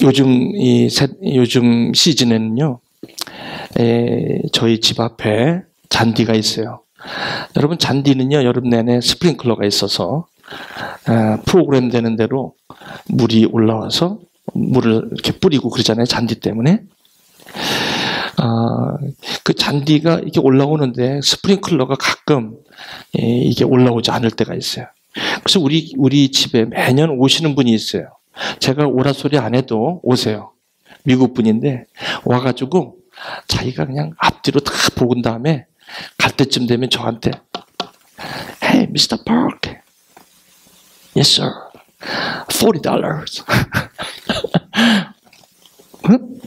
요즘 시즌에는요, 저희 집 앞에 잔디가 있어요. 여러분, 잔디는요, 여름 내내 스프링클러가 있어서 프로그램 되는 대로 물이 올라와서 물을 이렇게 뿌리고 그러잖아요. 잔디 때문에. 그 잔디가 이렇게 올라오는데 스프링클러가 가끔 이게 올라오지 않을 때가 있어요. 그래서 우리 집에 매년 오시는 분이 있어요. 제가 오라 소리 안 해도 오세요. 미국 분인데 와가지고 자기가 그냥 앞뒤로 다 보은 다음에 갈 때쯤 되면 저한테 Hey, Mr. Park. Yes, sir. $40.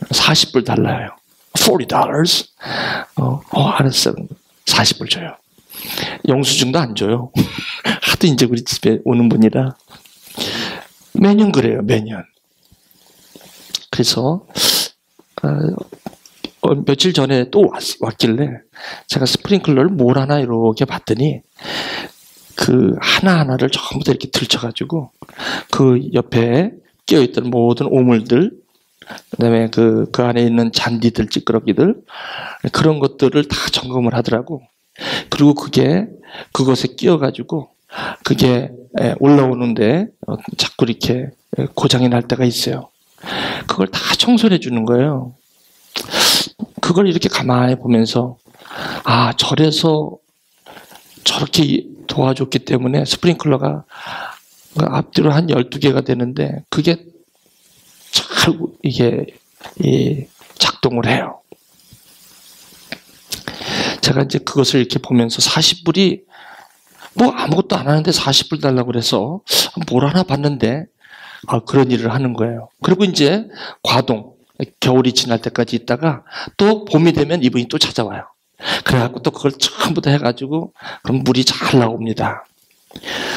40불 달라요. $40. 알았어. 40불 줘요. 영수증도 안 줘요. 하도 이제 우리 집에 오는 분이라. 매년 그래요, 매년. 그래서, 며칠 전에 또 왔길래 제가 스프링클러를 뭘 하나 이렇게 봤더니 그 하나하나를 전부 다 이렇게 들쳐가지고 그 옆에 끼어있던 모든 오물들, 그 다음에 그 안에 있는 잔디들, 찌끄러기들, 그런 것들을 다 점검을 하더라고. 그리고 그것에 끼어가지고 그게 올라오는데 자꾸 이렇게 고장이 날 때가 있어요. 그걸 다 청소를 해주는 거예요. 그걸 이렇게 가만히 보면서 저래서 저렇게 도와줬기 때문에 스프링클러가 앞뒤로 한 12개가 되는데 그게 잘 이게 작동을 해요. 제가 이제 그것을 이렇게 보면서 40불이 뭐 아무것도 안 하는데 40불 달라고 그래서 뭘 하나 봤는데 그런 일을 하는 거예요. 그리고 이제 과동, 겨울이 지날 때까지 있다가 또 봄이 되면 이분이 또 찾아와요. 그래갖고 또 그걸 전부 다 해가지고 그럼 물이 잘 나옵니다.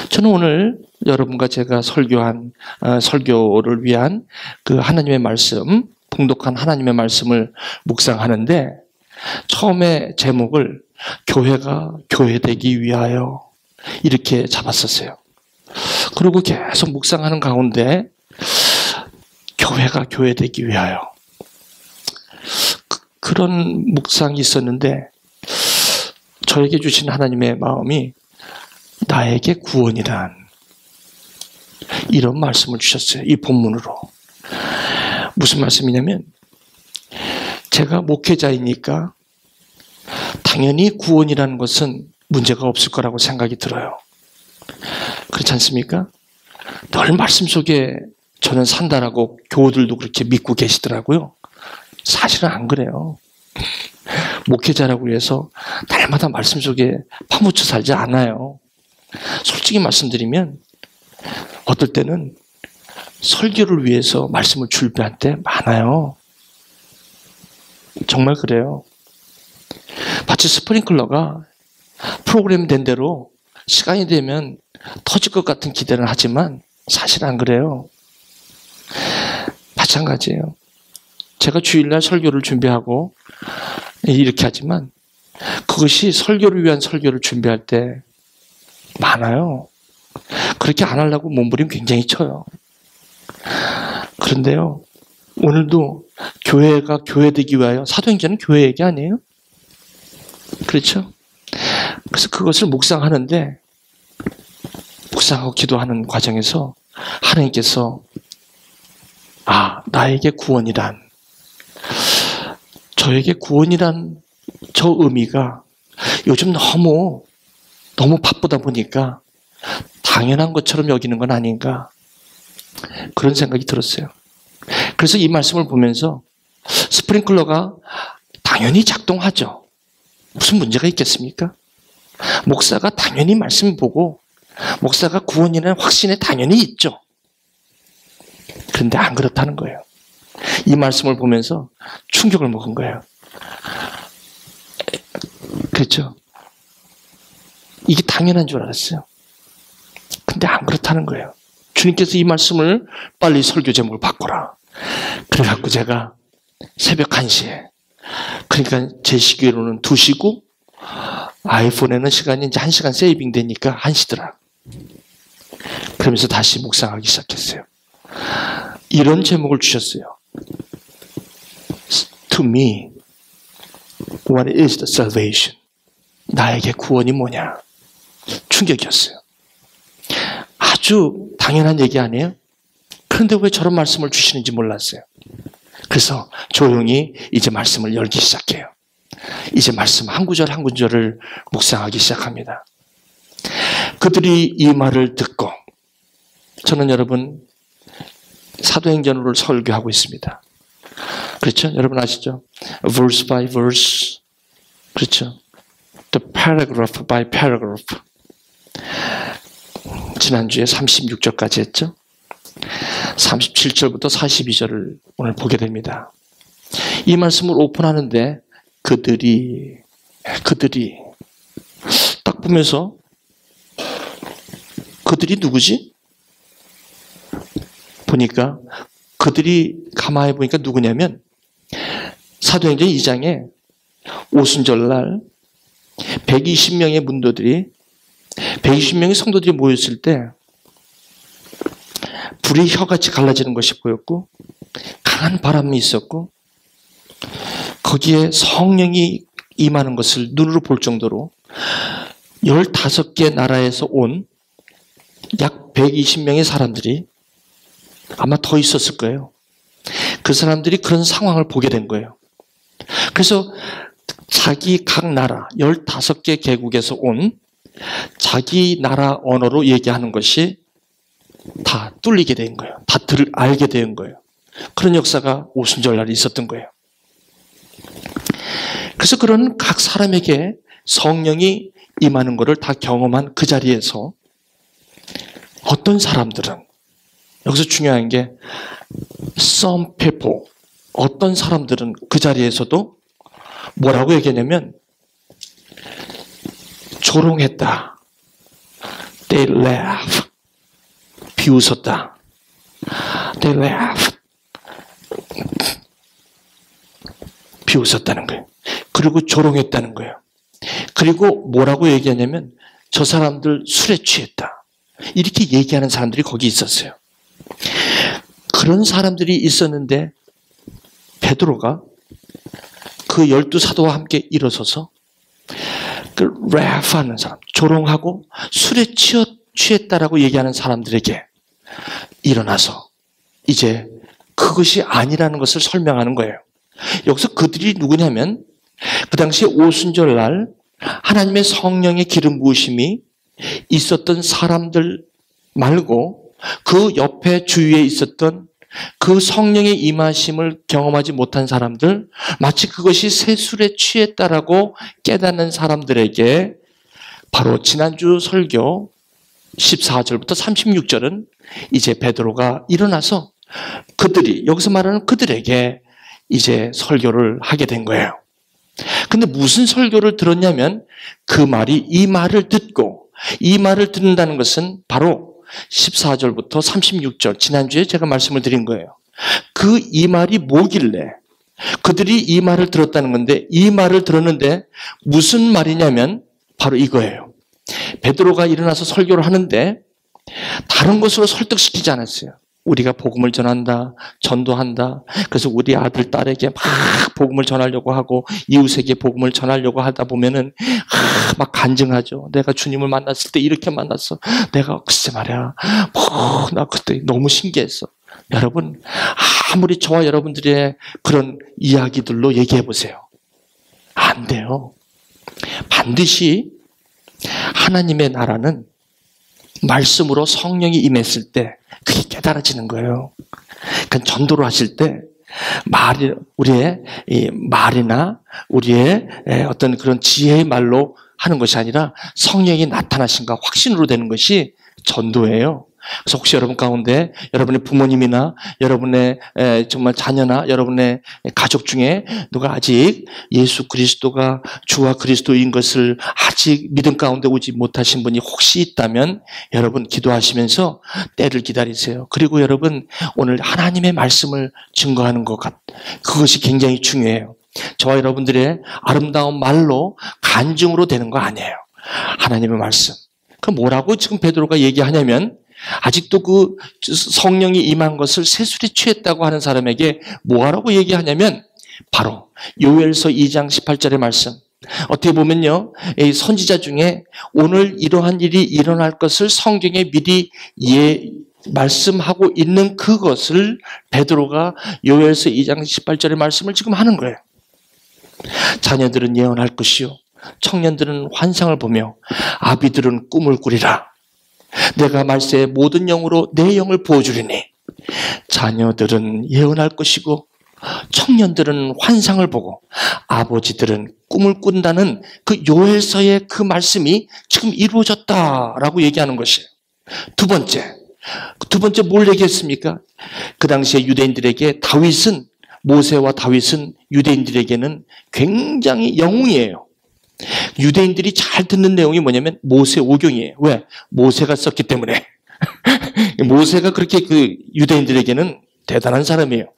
저는 오늘 여러분과 제가 설교를 위한 그 하나님의 말씀, 봉독한 하나님의 말씀을 묵상하는데 처음에 제목을 교회가 교회되기 위하여 이렇게 잡았었어요. 그리고 계속 묵상하는 가운데 교회가 교회되기 위하여 그런 묵상이 있었는데 저에게 주신 하나님의 마음이 나에게 구원이란 이런 말씀을 주셨어요. 이 본문으로. 무슨 말씀이냐면 제가 목회자이니까 당연히 구원이라는 것은 문제가 없을 거라고 생각이 들어요. 그렇지 않습니까? 늘 말씀 속에 저는 산다라고 교우들도 그렇게 믿고 계시더라고요. 사실은 안 그래요. 목회자라고 해서 날마다 말씀 속에 파묻혀 살지 않아요. 솔직히 말씀드리면 어떨 때는 설교를 위해서 말씀을 준비할 때 많아요. 정말 그래요. 마치 스프링클러가 프로그램 된 대로 시간이 되면 터질 것 같은 기대를 하지만 사실 안 그래요. 마찬가지예요. 제가 주일날 설교를 준비하고 이렇게 하지만 그것이 설교를 위한 설교를 준비할 때 많아요. 그렇게 안 하려고 몸부림 굉장히 쳐요. 그런데요, 오늘도 교회가 교회되기 위하여, 사도행전은 교회 얘기 아니에요? 그렇죠? 그래서 그것을 묵상하는데, 묵상하고 기도하는 과정에서 하나님께서 나에게 구원이란, 저에게 구원이란 저 의미가 요즘 너무 바쁘다 보니까 당연한 것처럼 여기는 건 아닌가, 그런 생각이 들었어요. 그래서 이 말씀을 보면서 스프링클러가 당연히 작동하죠. 무슨 문제가 있겠습니까? 목사가 당연히 말씀 보고 목사가 구원이라는 확신에 당연히 있죠. 그런데 안 그렇다는 거예요. 이 말씀을 보면서 충격을 먹은 거예요. 그렇죠? 이게 당연한 줄 알았어요. 근데 안 그렇다는 거예요. 주님께서 이 말씀을 빨리 설교 제목을 바꿔라. 그래갖고 제가 새벽 1시에, 그러니까 제 시계로는 2시고 아이폰에는 시간이 이제 1시간 세이빙 되니까 1시더라. 그러면서 다시 묵상하기 시작했어요. 이런 제목을 주셨어요. To me, what is the salvation? 나에게 구원이 뭐냐? 충격이었어요. 아주 당연한 얘기 아니에요? 그런데 왜 저런 말씀을 주시는지 몰랐어요. 그래서 조용히 이제 말씀을 열기 시작해요. 이제 말씀 한 구절 한 구절을 묵상하기 시작합니다. 그들이 이 말을 듣고, 저는 여러분 사도행전을 설교하고 있습니다. 그렇죠? 여러분 아시죠? Verse by verse. 그렇죠? The paragraph by paragraph. 지난주에 36절까지 했죠? 37절부터 42절을 오늘 보게 됩니다. 이 말씀을 오픈하는데 그들이 딱 보면서 그들이 누구지? 보니까 그들이 가만히 보니까 누구냐면 사도행전 2장에 오순절날 120명의 문도들이 120명의 성도들이 모였을 때 불이 혀같이 갈라지는 것이 보였고 강한 바람이 있었고 거기에 성령이 임하는 것을 눈으로 볼 정도로 15개 나라에서 온 약 120명의 사람들이 아마 더 있었을 거예요. 그 사람들이 그런 상황을 보게 된 거예요. 그래서 자기 각 나라 15개 개국에서 온 자기 나라 언어로 얘기하는 것이 다 뚫리게 된 거예요. 다 알게 된 거예요. 그런 역사가 오순절날에 있었던 거예요. 그래서 그런 각 사람에게 성령이 임하는 것을 다 경험한 그 자리에서 어떤 사람들은, 여기서 중요한 게 some people, 어떤 사람들은 그 자리에서도 뭐라고 얘기하냐면 조롱했다. They laugh. 비웃었다. They laugh. 비웃었다는 거예요. 그리고 조롱했다는 거예요. 그리고 뭐라고 얘기하냐면 저 사람들 술에 취했다. 이렇게 얘기하는 사람들이 거기 있었어요. 그런 사람들이 있었는데 베드로가 그 12사도와 함께 일어서서 그 라프하는 사람, 조롱하고 술에 취했다라고 얘기하는 사람들에게 일어나서 이제 그것이 아니라는 것을 설명하는 거예요. 여기서 그들이 누구냐면 그 당시에 오순절날 하나님의 성령의 기름 부으심이 있었던 사람들 말고 그 옆에 주위에 있었던 그 성령의 임하심을 경험하지 못한 사람들, 마치 그것이 새술에 취했다라고 깨닫는 사람들에게 바로 지난주 설교 14절부터 36절은 이제 베드로가 일어나서 그들이, 여기서 말하는 그들에게 이제 설교를 하게 된 거예요. 근데 무슨 설교를 들었냐면 그 말이, 이 말을 듣고, 이 말을 듣는다는 것은 바로 14절부터 36절, 지난주에 제가 말씀을 드린 거예요. 그 이 말이 뭐길래 그들이 이 말을 들었다는 건데, 이 말을 들었는데 무슨 말이냐면 바로 이거예요. 베드로가 일어나서 설교를 하는데 다른 것으로 설득시키지 않았어요. 우리가 복음을 전한다, 전도한다. 그래서 우리 아들, 딸에게 막 복음을 전하려고 하고 이웃에게 복음을 전하려고 하다 보면은 막 간증하죠. 내가 주님을 만났을 때 이렇게 만났어. 내가 글쎄 말이야. 나 그때 너무 신기했어. 여러분, 아무리 저와 여러분들의 그런 이야기들로 얘기해 보세요. 안 돼요. 반드시 하나님의 나라는 말씀으로 성령이 임했을 때 그게 깨달아지는 거예요. 그러니까 전도를 하실 때 우리의 이 말이나 우리의 어떤 그런 지혜의 말로 하는 것이 아니라 성령이 나타나신가 확신으로 되는 것이 전도예요. 그래서 혹시 여러분 가운데 여러분의 부모님이나 여러분의 정말 자녀나 여러분의 가족 중에 누가 아직 예수 그리스도가 주와 그리스도인 것을 아직 믿음 가운데 오지 못하신 분이 혹시 있다면 여러분 기도하시면서 때를 기다리세요. 그리고 여러분 오늘 하나님의 말씀을 증거하는 그것이 굉장히 중요해요. 저와 여러분들의 아름다운 말로 간증으로 되는 거 아니에요. 하나님의 말씀. 그럼 뭐라고 지금 베드로가 얘기하냐면 아직도 그 성령이 임한 것을 새술에 취했다고 하는 사람에게 뭐하라고 얘기하냐면 바로 요엘서 2장 18절의 말씀. 어떻게 보면요, 이 선지자 중에 오늘 이러한 일이 일어날 것을 성경에 미리 말씀하고 있는 그것을 베드로가 요엘서 2장 18절의 말씀을 지금 하는 거예요. 자녀들은 예언할 것이요 청년들은 환상을 보며 아비들은 꿈을 꾸리라. 내가 말세에 모든 영으로 내 영을 부어주리니 자녀들은 예언할 것이고 청년들은 환상을 보고 아버지들은 꿈을 꾼다는 그 요엘서의 그 말씀이 지금 이루어졌다라고 얘기하는 것이에요. 두 번째 뭘 얘기했습니까? 그 당시에 유대인들에게 모세와 다윗은 유대인들에게는 굉장히 영웅이에요. 유대인들이 잘 듣는 내용이 뭐냐면 모세 오경이에요. 왜? 모세가 썼기 때문에. 모세가 그렇게 그 유대인들에게는 대단한 사람이에요.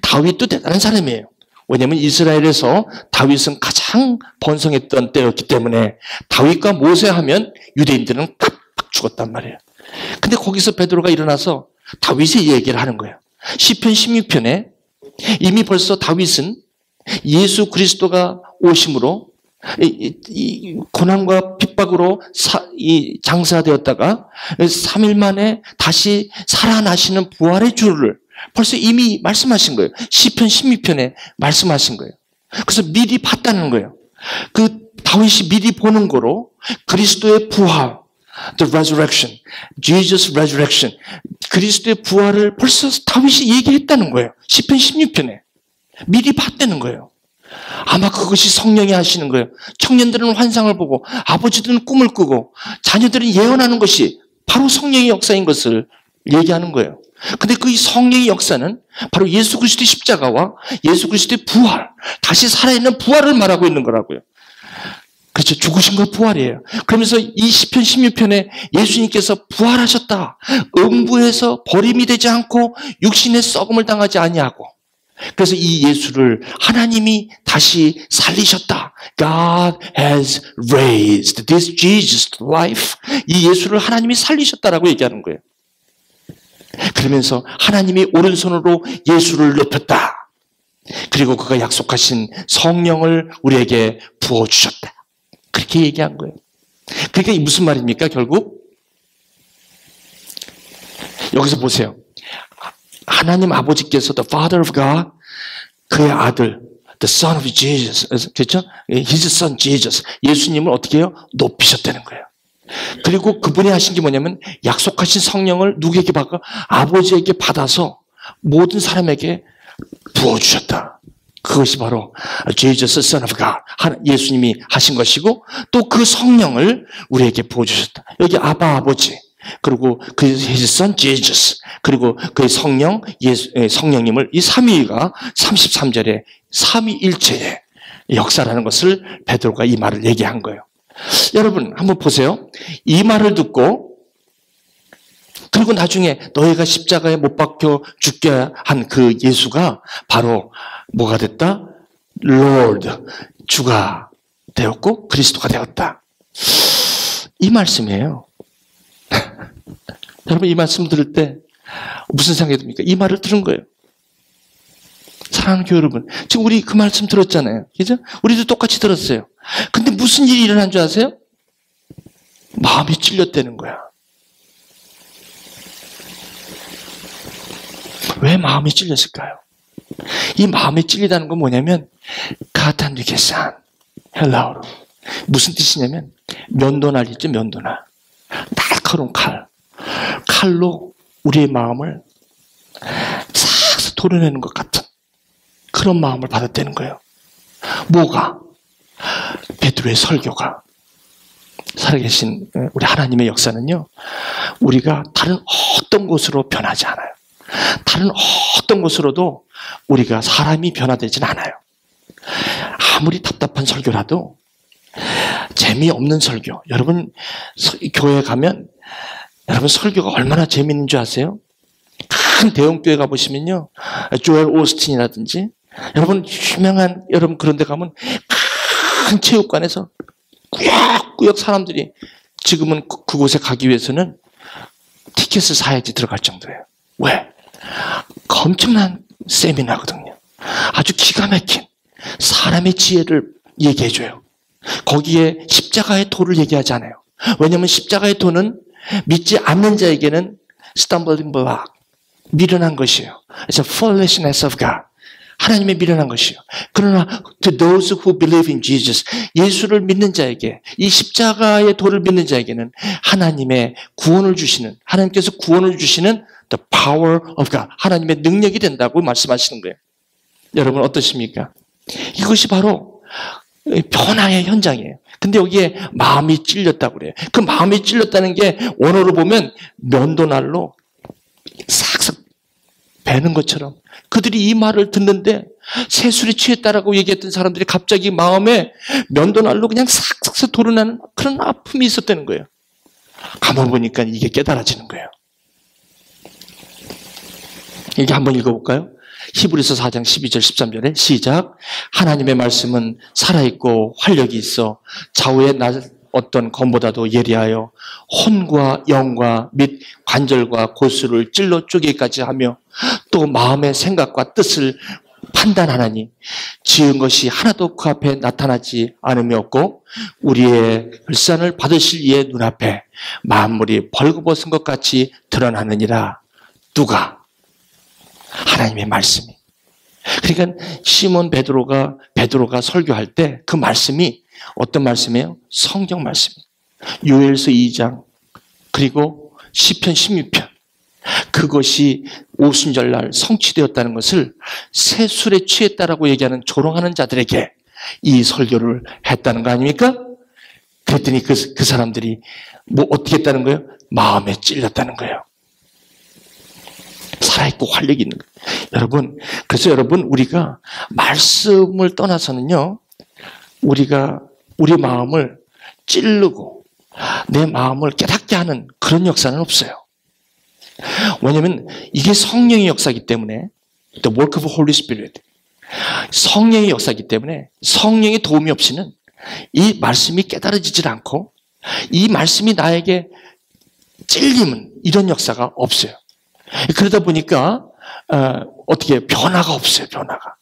다윗도 대단한 사람이에요. 왜냐하면 이스라엘에서 다윗은 가장 번성했던 때였기 때문에 다윗과 모세 하면 유대인들은 깜빡 죽었단 말이에요. 근데 거기서 베드로가 일어나서 다윗의 얘기를 하는 거예요. 시편 16편에 이미 벌써 다윗은 예수 그리스도가 오심으로 이 고난과 핍박으로 장사되었다가 3일 만에 다시 살아나시는 부활의 주를 벌써 이미 말씀하신 거예요. 시편 16편에 말씀하신 거예요. 그래서 미리 봤다는 거예요. 그 다윗이 미리 보는 거로 그리스도의 부활, the resurrection, Jesus resurrection, 그리스도의 부활을 벌써 다윗이 얘기했다는 거예요. 시편 16편에 미리 봤다는 거예요. 아마 그것이 성령이 하시는 거예요. 청년들은 환상을 보고 아버지들은 꿈을 꾸고 자녀들은 예언하는 것이 바로 성령의 역사인 것을 얘기하는 거예요. 근데 그 성령의 역사는 바로 예수 그리스도의 십자가와 예수 그리스도의 부활, 다시 살아있는 부활을 말하고 있는 거라고요. 그렇죠. 죽으신과 부활이에요. 그러면서 이 시편 16편에 예수님께서 부활하셨다. 음부에서 버림이 되지 않고 육신의 썩음을 당하지 아니하고, 그래서 이 예수를 하나님이 다시 살리셨다. God has raised this Jesus to life. 이 예수를 하나님이 살리셨다라고 얘기하는 거예요. 그러면서 하나님이 오른손으로 예수를 높였다. 그리고 그가 약속하신 성령을 우리에게 부어주셨다. 그렇게 얘기한 거예요. 그러니까 무슨 말입니까? 결국 여기서 보세요. 하나님 아버지께서 the Father of God, 그의 아들 the Son of Jesus, 그렇죠? His Son Jesus, 예수님을 어떻게 해요? 높이셨다는 거예요. 그리고 그분이 하신 게 뭐냐면 약속하신 성령을 누구에게 받고? 아버지에게 받아서 모든 사람에게 부어주셨다. 그것이 바로 Jesus Son of God, 예수님이 하신 것이고, 또 그 성령을 우리에게 부어주셨다. 여기 아바 아버지, 그리고 그 His Son Jesus, 그리고 그의 성령, 성령님을, 이 삼위가 33절에 삼위일체의 역사라는 것을 베드로가 이 말을 얘기한 거예요. 여러분 한번 보세요. 이 말을 듣고 그리고 나중에 너희가 십자가에 못 박혀 죽게 한 그 예수가 바로 뭐가 됐다? Lord, 주가 되었고 그리스도가 되었다. 이 말씀이에요. 여러분 이 말씀 들을 때 무슨 생각이 듭니까? 이 말을 들은 거예요. 사랑하는 교회 여러분, 지금 우리 그 말씀 들었잖아요. 그죠? 우리도 똑같이 들었어요. 근데 무슨 일이 일어난 줄 아세요? 마음이 찔렸다는 거야. 왜 마음이 찔렸을까요? 이 마음이 찔리다는 건 뭐냐면 가탄리게산, 헬라어로 무슨 뜻이냐면 면도날 있죠, 면도날. 날카로운 칼로 우리의 마음을 싹 도려내는 것 같은 그런 마음을 받았다는 거예요. 뭐가? 베드로의 설교가. 살아계신 우리 하나님의 역사는요, 우리가 다른 어떤 곳으로 변하지 않아요. 다른 어떤 곳으로도 우리가 사람이 변화되진 않아요. 아무리 답답한 설교라도, 재미없는 설교. 여러분 교회 가면 여러분 설교가 얼마나 재미있는 줄 아세요? 큰 대형교회 가보시면요, 조엘 오스틴이라든지, 여러분 유명한, 여러분 그런 데 가면 큰 체육관에서 꾸역꾸역 사람들이, 지금은 그곳에 가기 위해서는 티켓을 사야지 들어갈 정도예요. 왜? 엄청난 세미나거든요. 아주 기가 막힌 사람의 지혜를 얘기해줘요. 거기에 십자가의 도를 얘기하지 않아요. 왜냐하면 십자가의 도는 믿지 않는 자에게는 stumbling block, 미련한 것이에요. It's a foolishness of God. 하나님의 미련한 것이요. 그러나 to those who believe in Jesus, 예수를 믿는 자에게, 이 십자가의 도를 믿는 자에게는 하나님의 구원을 주시는, 하나님께서 구원을 주시는 the power of God, 하나님의 능력이 된다고 말씀하시는 거예요. 여러분 어떠십니까? 이것이 바로 변화의 현장이에요. 근데 여기에 마음이 찔렸다고 그래요. 그 마음이 찔렸다는 게 원어로 보면 면도날로 싹싹 베는 것처럼 그들이 이 말을 듣는데 세술에 취했다라고 얘기했던 사람들이 갑자기 마음에 면도날로 그냥 싹싹 도르나는 그런 아픔이 있었다는 거예요. 가만 보니까 이게 깨달아지는 거예요. 이게 한번 읽어볼까요? 히브리서 4장 12절 13절에 시작. 하나님의 말씀은 살아있고 활력이 있어 좌우의 어떤 검보다도 예리하여 혼과 영과 및 관절과 골수를 찔러 쪼개기까지 하며 또 마음의 생각과 뜻을 판단하나니 지은 것이 하나도 그 앞에 나타나지 않음이 없고 우리의 결산을 받으실 이의 눈앞에 만물이 벌거벗은 것 같이 드러나느니라. 누가? 하나님의 말씀이. 그러니까 시몬 베드로가 설교할 때 그 말씀이 어떤 말씀이에요? 성경 말씀이에요. 요엘서 2장 그리고 시편 16편 그것이 오순절날 성취되었다는 것을 세술에 취했다라고 얘기하는 조롱하는 자들에게 이 설교를 했다는 거 아닙니까? 그랬더니 그 사람들이 뭐 어떻게 했다는 거예요? 마음에 찔렸다는 거예요. 살아있고 활력이 있는 거예요. 여러분, 그래서 여러분 우리가 말씀을 떠나서는요, 우리가 우리 마음을 찌르고 내 마음을 깨닫게 하는 그런 역사는 없어요. 왜냐하면 이게 성령의 역사이기 때문에 the work of Holy Spirit, 성령의 역사이기 때문에 성령의 도움이 없이는 이 말씀이 깨달아지질 않고 이 말씀이 나에게 찔리면 이런 역사가 없어요. 그러다 보니까 어떻게 변화가 없어요. 변화가.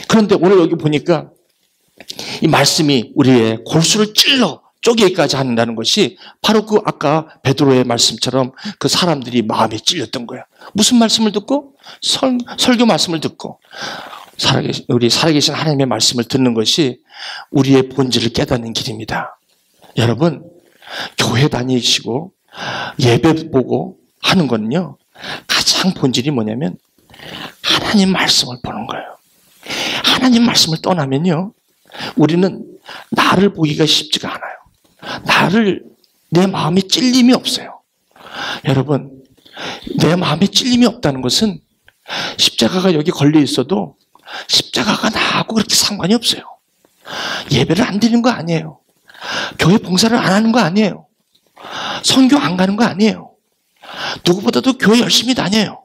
그런데 오늘 여기 보니까 이 말씀이 우리의 골수를 찔러 쪼개기까지 한다는 것이 바로 그 아까 베드로의 말씀처럼 그 사람들이 마음에 찔렸던 거예요. 무슨 말씀을 듣고? 설교 말씀을 듣고 우리 살아계신 하나님의 말씀을 듣는 것이 우리의 본질을 깨닫는 길입니다. 여러분, 교회 다니시고 예배 보고 하는 거는요, 가장 본질이 뭐냐면 하나님 말씀을 보는 거예요. 하나님 말씀을 떠나면요, 우리는 나를 보기가 쉽지가 않아요. 내 마음에 찔림이 없어요. 여러분, 내 마음에 찔림이 없다는 것은 십자가가 여기 걸려 있어도 십자가가 나하고 그렇게 상관이 없어요. 예배를 안 드리는 거 아니에요. 교회 봉사를 안 하는 거 아니에요. 선교 안 가는 거 아니에요. 누구보다도 교회 열심히 다녀요.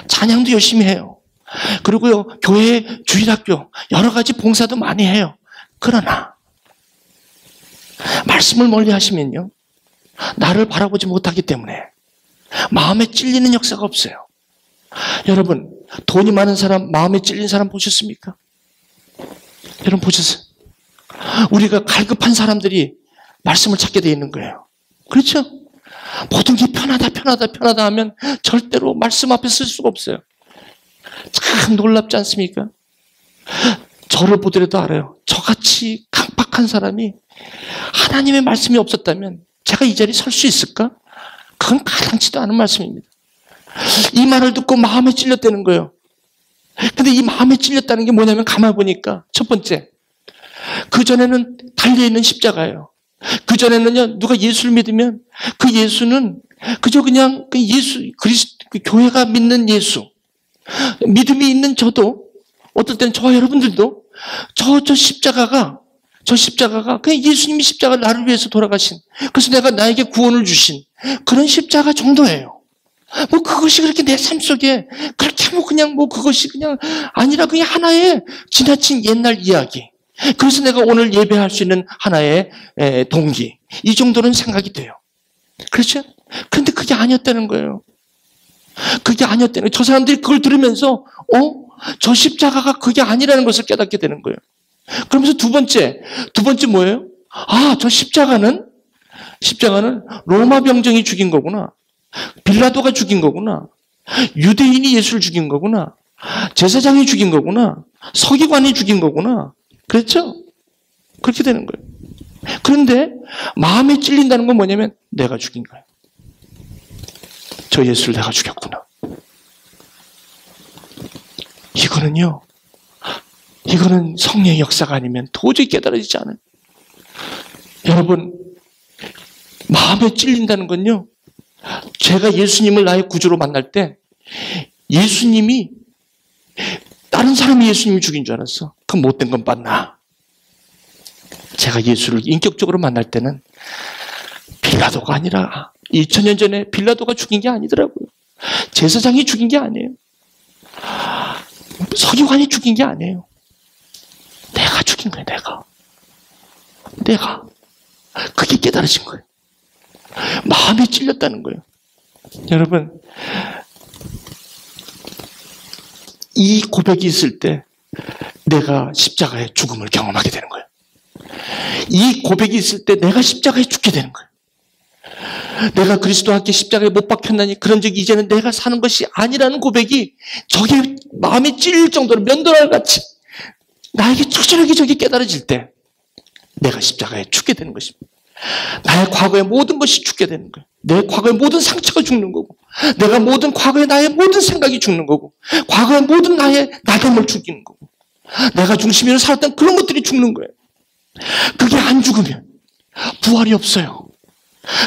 찬양도 열심히 해요. 그리고요, 교회 주일학교 여러 가지 봉사도 많이 해요. 그러나 말씀을 멀리 하시면요, 나를 바라보지 못하기 때문에 마음에 찔리는 역사가 없어요. 여러분, 돈이 많은 사람, 마음에 찔린 사람 보셨습니까? 여러분 보셨어요? 우리가 갈급한 사람들이 말씀을 찾게 돼 있는 거예요. 그렇죠? 모든 게 편하다 하면 절대로 말씀 앞에 쓸 수가 없어요. 참 놀랍지 않습니까? 저를 보더라도 알아요. 저같이 강팍한 사람이 하나님의 말씀이 없었다면 제가 이 자리에 설 수 있을까? 그건 가당치도 않은 말씀입니다. 이 말을 듣고 마음에 찔렸다는 거예요. 근데 이 마음에 찔렸다는 게 뭐냐면 가만히 보니까 첫 번째, 그전에는 달려있는 십자가예요. 그전에는요, 누가 예수를 믿으면 그 예수는 그저 그냥 그 그 교회가 믿는 예수, 믿음이 있는 저도, 어떨 때는 저와 여러분들도 저 십자가가 그냥 예수님이 십자가를 나를 위해서 돌아가신, 그래서 나에게 구원을 주신 그런 십자가 정도예요. 뭐 그것이 그렇게 내 삶 속에 그렇게 그냥 그것이 그냥 아니라 그냥 하나의 지나친 옛날 이야기. 그래서 내가 오늘 예배할 수 있는 하나의 동기, 이 정도는 생각이 돼요. 그렇죠? 그런데 그게 아니었다는 거예요. 그게 아니었다는 거예요. 저 사람들이 그걸 들으면서 저 십자가가 그게 아니라는 것을 깨닫게 되는 거예요. 그러면서 두 번째 뭐예요? 저 십자가는 로마 병정이 죽인 거구나. 빌라도가 죽인 거구나. 유대인이 예수를 죽인 거구나. 제사장이 죽인 거구나. 서기관이 죽인 거구나. 그렇죠? 그렇게 되는 거예요. 그런데 마음에 찔린다는 건 뭐냐면 내가 죽인 거예요. 저 예수를 내가 죽였구나. 이거는 성령의 역사가 아니면 도저히 깨달아지지 않아요. 여러분, 마음에 찔린다는 건요, 제가 예수님을 나의 구주로 만날 때 예수님이 다른 사람이 예수님을 죽인 줄 알았어. 그 못된 건 봤나? 제가 예수를 인격적으로 만날 때는 빌라도가 아니라 2000년 전에 빌라도가 죽인 게 아니더라고요. 제사장이 죽인 게 아니에요. 서기관이 죽인 게 아니에요. 내가 죽인 거예요. 내가. 그게 깨달아진 거예요. 마음에 찔렸다는 거예요. 여러분, 이 고백이 있을 때 내가 십자가의 죽음을 경험하게 되는 거예요. 이 고백이 있을 때 내가 십자가에 죽게 되는 거예요. 내가 그리스도와 함께 십자가에 못 박혔나니 그런즉 이제는 내가 사는 것이 아니라는 고백이 저게 마음에 찔릴 정도로 면도날 같이 나에게 초절하게 저게 깨달아질 때 내가 십자가에 죽게 되는 것입니다. 나의 과거의 모든 것이 죽게 되는 거예요. 내 과거의 모든 상처가 죽는 거고, 내가 과거의 나의 모든 생각이 죽는 거고, 과거의 모든 나의 나됨을 죽이는 거고, 내가 중심으로 살았던 그런 것들이 죽는 거예요. 그게 안 죽으면 부활이 없어요.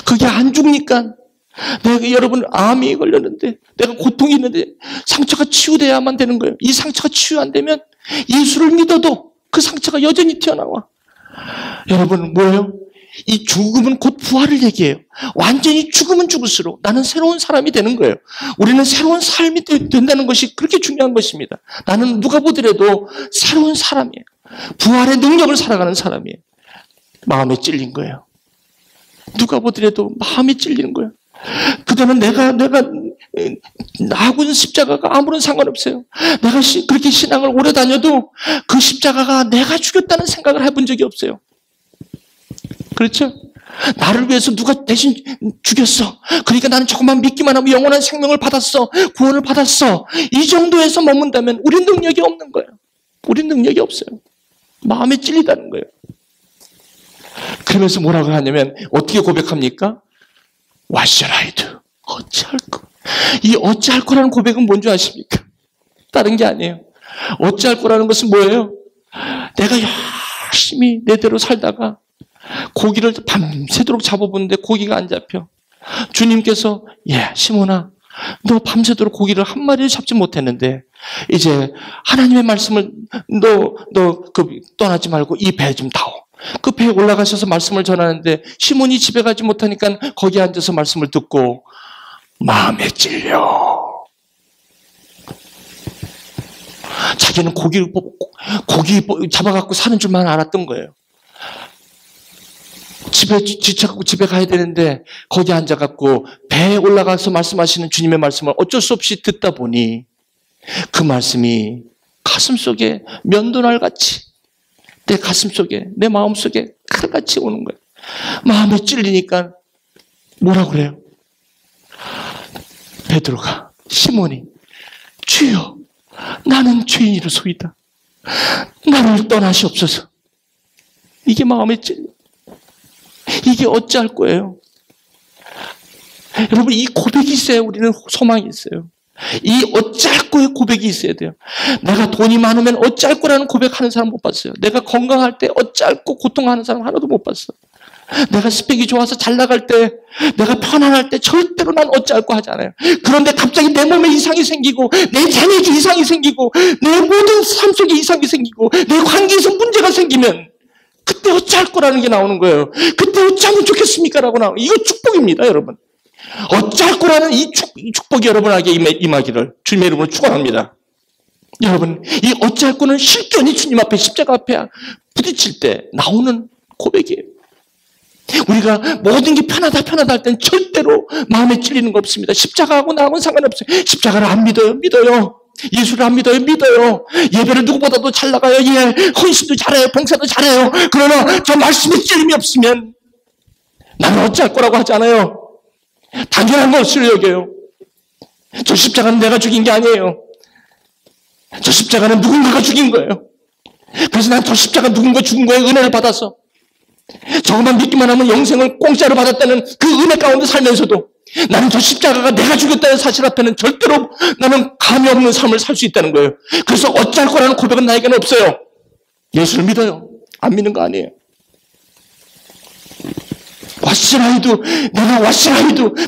그게 안 죽으니까 여러분 암이 걸렸는데 내가 고통이 있는데 상처가 치유돼야만 되는 거예요. 이 상처가 치유 안 되면 예수를 믿어도 그 상처가 여전히 튀어나와. 여러분 뭐예요? 이 죽음은 곧 부활을 얘기해요. 완전히 죽으면 죽을수록 나는 새로운 사람이 되는 거예요. 우리는 새로운 삶이 된다는 것이 그렇게 중요한 것입니다. 나는 누가 보더라도 새로운 사람이에요. 부활의 능력을 살아가는 사람이에요. 마음에 찔린 거예요. 누가 보더라도 마음에 찔리는 거예요. 그동안 나하고는 십자가가 아무런 상관없어요. 내가 그렇게 신앙을 오래 다녀도 그 십자가가 내가 죽였다는 생각을 해본 적이 없어요. 그렇죠? 나를 위해서 누가 대신 죽였어. 그러니까 나는 조금만 믿기만 하면 영원한 생명을 받았어. 구원을 받았어. 이 정도에서 머문다면 우리 능력이 없는 거예요. 우리 능력이 없어요. 마음에 찔리다는 거예요. 그러면서 뭐라고 하냐면 어떻게 고백합니까? What shall I do? 어찌할 거. 이 어찌할 거라는 고백은 뭔지 아십니까? 다른 게 아니에요. 어찌할 거라는 것은 뭐예요? 내가 열심히 내대로 살다가 고기를 밤새도록 잡아보는데 고기가 안 잡혀. 주님께서 시몬아 너 밤새도록 고기를 한 마리를 잡지 못했는데 이제 하나님의 말씀을 떠나지 말고 이 배 좀 타오. 그 배에 올라가셔서 말씀을 전하는데 시몬이 집에 가지 못하니까 거기 앉아서 말씀을 듣고 마음에 찔려. 자기는 고기 잡아갖고 사는 줄만 알았던 거예요. 지쳐갖고 집에 가야 되는데 거기 앉아갖고 배에 올라가서 말씀하시는 주님의 말씀을 어쩔 수 없이 듣다 보니 그 말씀이 가슴속에 면도날같이 내 가슴속에 내 마음속에 칼같이 오는 거예요. 마음에 찔리니까 뭐라고 그래요? 베드로가 시몬이 주여 나는 죄인이로소이다. 나를 떠나시옵소서. 이게 마음에 찔려. 이게 어찌할 거예요? 여러분 이 고백이 있어야 우리는 소망이 있어요. 이 어찌할 거의 고백이 있어야 돼요. 내가 돈이 많으면 어찌할 거라는 고백하는 사람 못 봤어요. 내가 건강할 때 어찌할 거 고통하는 사람 하나도 못 봤어요. 내가 스펙이 좋아서 잘 나갈 때, 내가 편안할 때 절대로 난 어찌할 거 하지 않아요. 그런데 갑자기 내 몸에 이상이 생기고, 내 재력에 이상이 생기고, 내 모든 삶 속에 이상이 생기고, 내 관계에서 문제가 생기면 그때 어찌할 거라는 게 나오는 거예요. 그때 어찌하면 좋겠습니까? 라고 나오는 이거 축복입니다, 여러분. 어찌할 거라는 이 축복이 여러분에게 임하기를 주님의 이름으로 축원합니다. 여러분, 이 어찌할 거는 실견이 주님 앞에 십자가 앞에 부딪힐 때 나오는 고백이에요. 우리가 모든 게 편하다 할 땐 절대로 마음에 찔리는 거 없습니다. 십자가하고 나하고는 상관없어요. 십자가를 안 믿어요. 예수를 안 믿어요. 예배를 누구보다도 잘 나가요. 예, 헌신도 잘해요. 봉사도 잘해요. 그러나 저 말씀에 찔림이 없으면 나는 어찌할 거라고 하지 않아요. 당연한 것을 여겨요. 저 십자가는 내가 죽인 게 아니에요. 저 십자가는 누군가가 죽인 거예요. 그래서 난 저 십자가 누군가 죽은 거에 은혜를 받아서 저것만 믿기만 하면 영생을 공짜로 받았다는 그 은혜 가운데 살면서도 나는 저 십자가가 내가 죽였다는 사실 앞에는 절대로 나는 감이 없는 삶을 살 수 있다는 거예요. 그래서 어찌할 거라는 고백은 나에게는 없어요. 예수를 믿어요. 안 믿는 거 아니에요.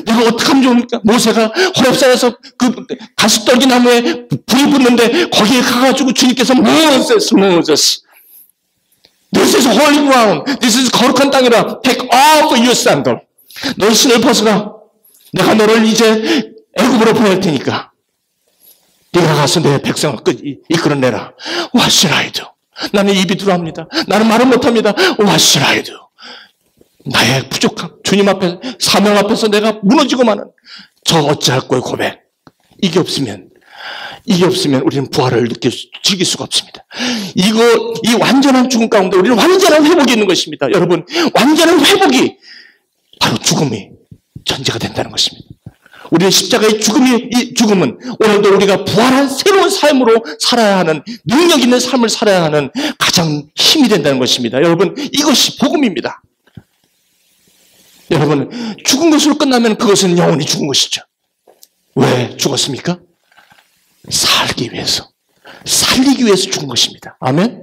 내가 어떻게 하면 좋습니까? 모세가 호렙산에서 그 가시떨기 나무에 불이 붙는데 거기에 가가지고 주님께서 Moses This is holy ground. This is 거룩한 땅이라. Take off your sandal. 너의 신을 벗어라. 내가 너를 이제 애굽으로 보낼 테니까 네가 가서 내 백성을 이끌어내라. What should I do? 나는 입이 두려합니다. 나는 말을 못합니다. What should I do? 나의 부족함, 주님 앞에, 사명 앞에서 내가 무너지고 마는 저 어찌할 거예요 고백. 이게 없으면 우리는 부활을 즐길 수가 없습니다. 이 완전한 죽음 가운데 우리는 완전한 회복이 있는 것입니다. 여러분, 완전한 회복이 바로 죽음이 전제가 된다는 것입니다. 우리는 십자가의 이 죽음은 오늘도 우리가 부활한 새로운 삶으로 살아야 하는, 능력 있는 삶을 살아야 하는 가장 힘이 된다는 것입니다. 여러분, 이것이 복음입니다. 여러분, 죽은 것으로 끝나면 그것은 영원히 죽은 것이죠. 왜 죽었습니까? 살기 위해서. 살리기 위해서 죽은 것입니다. 아멘?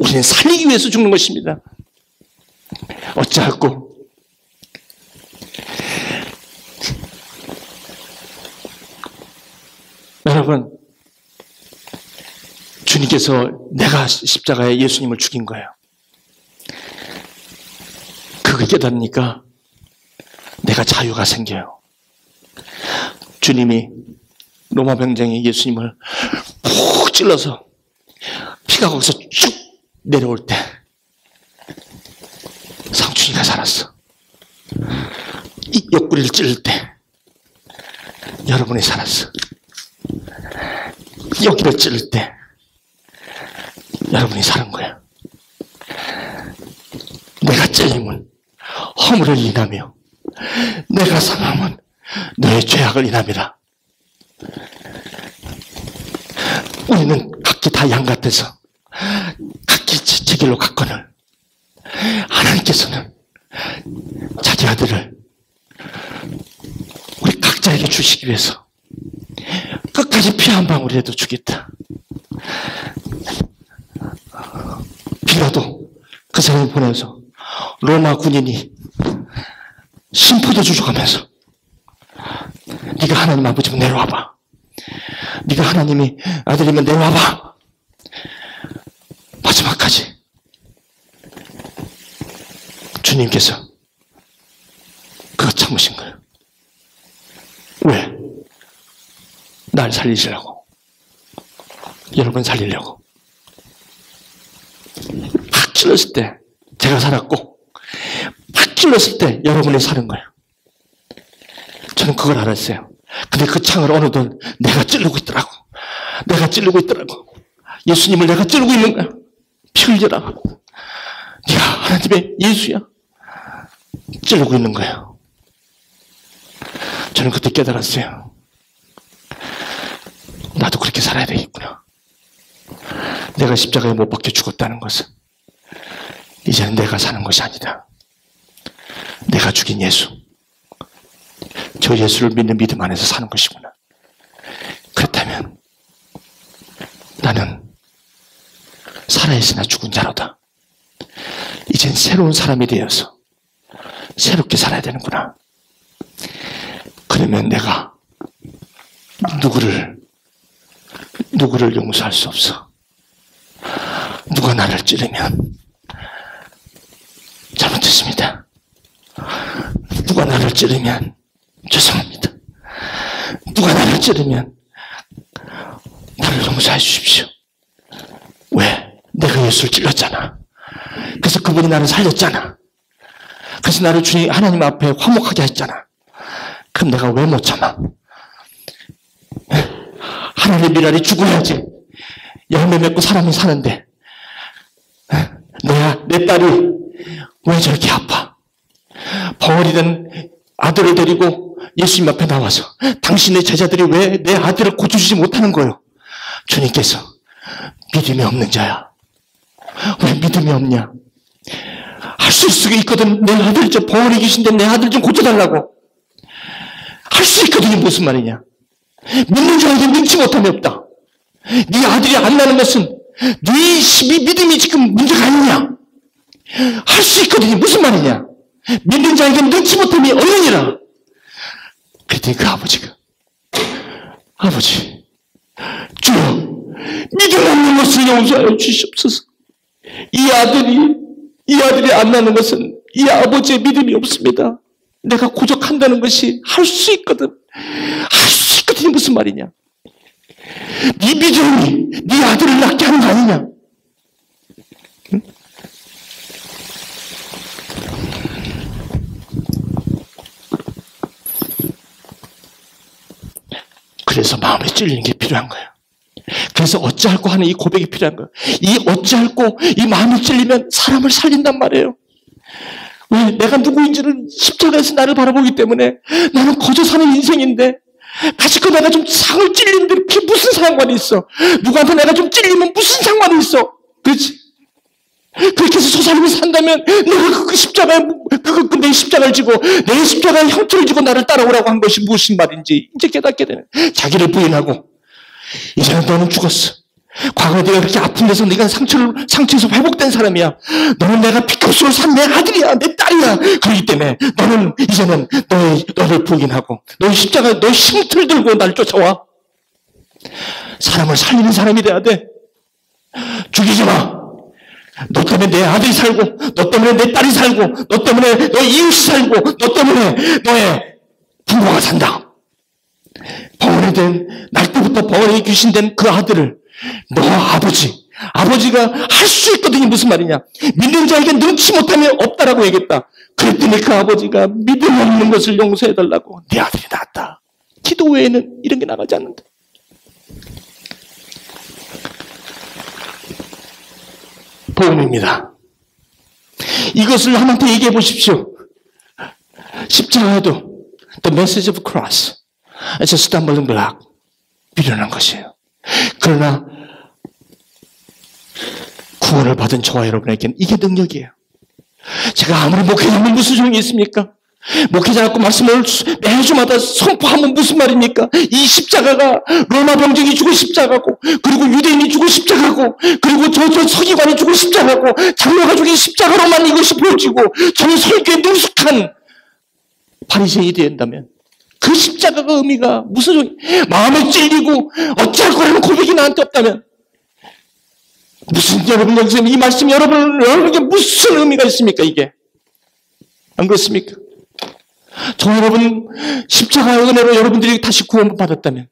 우리는 살리기 위해서 죽는 것입니다. 어찌할꼬? 여러분, 주님께서 내가 십자가에 예수님을 죽인 거예요. 그걸 깨닫으니까 내가 자유가 생겨요. 주님이 로마 병정이 예수님을 푹 찔러서 피가 거기서 쭉 내려올 때 상춘이가 살았어. 이 옆구리를 찔릴 때 여러분이 살았어. 여기를 찔릴 때 여러분이 사는 거야. 내가 찔림은 허물을 인하며 내가 상함은 너의 죄악을 인함이라. 우리는 각기 다 양 같아서 각기 제 길로 갔거늘 하나님께서는 자기 아들을 우리 각자에게 주시기 위해서 끝까지 피 한 방울이라도 주겠다. 빌라도 그 사람을 보내서 로마 군인이 심포도주 줘가면서 네가 하나님 아버지면 내려와봐. 네가 하나님이 아들이면 내려와봐. 마지막까지 주님께서 그거 참으신 거예요. 왜? 날 살리시려고. 여러분 살리려고. 팍 찔렀을 때 제가 살았고 팍 찔렀을 때 여러분이 사는 거예요. 저는 그걸 알았어요. 근데 그 창을 어느덧 내가 찌르고 있더라고. 예수님을 내가 찌르고 있는 거야. 피 흘려라. 네가 하나님의 예수야. 찌르고 있는 거예요. 저는 그때 깨달았어요. 나도 그렇게 살아야 되겠구나. 내가 십자가에 못 박혀 죽었다는 것은 이제는 내가 사는 것이 아니다. 내가 죽인 예수. 저 예수를 믿는 믿음 안에서 사는 것이구나. 그렇다면 나는 살아있으나 죽은 자로다. 이젠 새로운 사람이 되어서 새롭게 살아야 되는구나. 그러면 내가 누구를 용서할 수 없어. 누가 나를 찌르면 잘못했습니다. 누가 나를 찌르면 죄송합니다. 누가 나를 찌르면 나를 용서해 주십시오. 왜? 내가 예수를 찔렀잖아. 그래서 그분이 나를 살렸잖아. 그래서 나를 주님 하나님 앞에 화목하게 했잖아. 그럼 내가 왜 못 참아? 하나님 미랄이 죽어야지 열매 맺고 사람이 사는데 내 딸이 왜 저렇게 아파? 벙어리된 아들을 데리고 예수님 앞에 나와서 당신의 제자들이 왜 내 아들을 고쳐주지 못하는 거예요? 주님께서 믿음이 없는 자야. 왜 믿음이 없냐? 할 수 있거든. 내 아들 좀 벙어리 귀신데 내 아들 좀 고쳐달라고. 할 수 있거든요. 무슨 말이냐? 믿는 자에게 능치 못함이 없다. 네 아들이 안 나는 것은 네 믿음이 지금 문제가 아니냐? 할 수 있거든요. 무슨 말이냐? 믿는 자에게 능치 못함이 없느니라. 그랬더니 그 아버지가 아버지 주여 믿음 없는 것을 용서하여 주시옵소서. 이 아들이 안 나는 것은 이 아버지의 믿음이 없습니다. 내가 고적한다는 것이 할 수 있거든. 할 수 있거든요. 무슨 말이냐? 네 믿음이 네 아들을 낳게 하는 거 아니냐? 응? 그래서 마음에 찔리는 게 필요한 거예요. 그래서 어찌할꼬 하는 이 고백이 필요한 거예요. 이 어찌할꼬 이 마음에 찔리면 사람을 살린단 말이에요. 왜? 내가 누구인지를 십자가에서 나를 바라보기 때문에 나는 거저 사는 인생인데 가지고 내가 좀 상을 찔리는데 그게 무슨 상관이 있어? 누구한테 내가 좀 찔리면 무슨 상관이 있어? 그렇지? 그렇게 해서 저 사람이 산다면 내가 그 십자가에 내 십자가를 지고 내 십자가에 형체를 지고 나를 따라오라고 한 것이 무슨 말인지 이제 깨닫게 되는. 자기를 부인하고 이제는 너는 죽었어. 과거에 네가 그렇게 아픈 데서 네가 상처에서 회복된 사람이야. 너는 내가 피값으로 산 내 아들이야, 내 딸이야. 그렇기 때문에 너는 이제는 너를 부인하고 너의 십자가, 너의 쉼틀 들고 날 쫓아와. 사람을 살리는 사람이 돼야 돼. 죽이지 마. 너 때문에 내 아들이 살고, 너 때문에 내 딸이 살고, 너 때문에 너의 이웃이 살고, 너 때문에 너의 부모가 산다. 벙어리 된, 날 때부터 벙어리 귀신된 그 아들을 너 아버지가 할 수 있거든요. 무슨 말이냐? 믿는 자에게 능치 못함이 없다라고 얘기했다. 그랬더니 그 아버지가 믿음 없는 것을 용서해달라고. 내 아들이 낳았다. 기도 외에는 이런 게 나가지 않는다. 복음입니다. 이것을 한번더 얘기해 보십시오. 십자가도 The message of cross. It's a stumbling block. 미련한 것이에요. 그러나 구원을 받은 저와 여러분에게는 이게 능력이에요. 제가 아무리 목회자면 무슨 소용이 있습니까? 목회자갖고 말씀을 매주마다 선포하면 무슨 말입니까? 이 십자가가 로마 병정이 죽은 십자가고, 그리고 유대인이 죽은 십자가고, 그리고 저 서기관이 죽은 십자가고, 장로가 죽은 십자가로만 이것이 보여지고, 저는 설교에 능숙한 바리새인이 된다면 그 십자가가 의미가 무슨 소용? 마음에 찔리고 어찌할 거라는 고백이 나한테 없다면 무슨, 여러분 여기서 이 말씀이 여러분에게 무슨 의미가 있습니까? 이게 안 그렇습니까? 저 여러분 십자가의 은혜로 여러분들이 다시 구원 받았다면,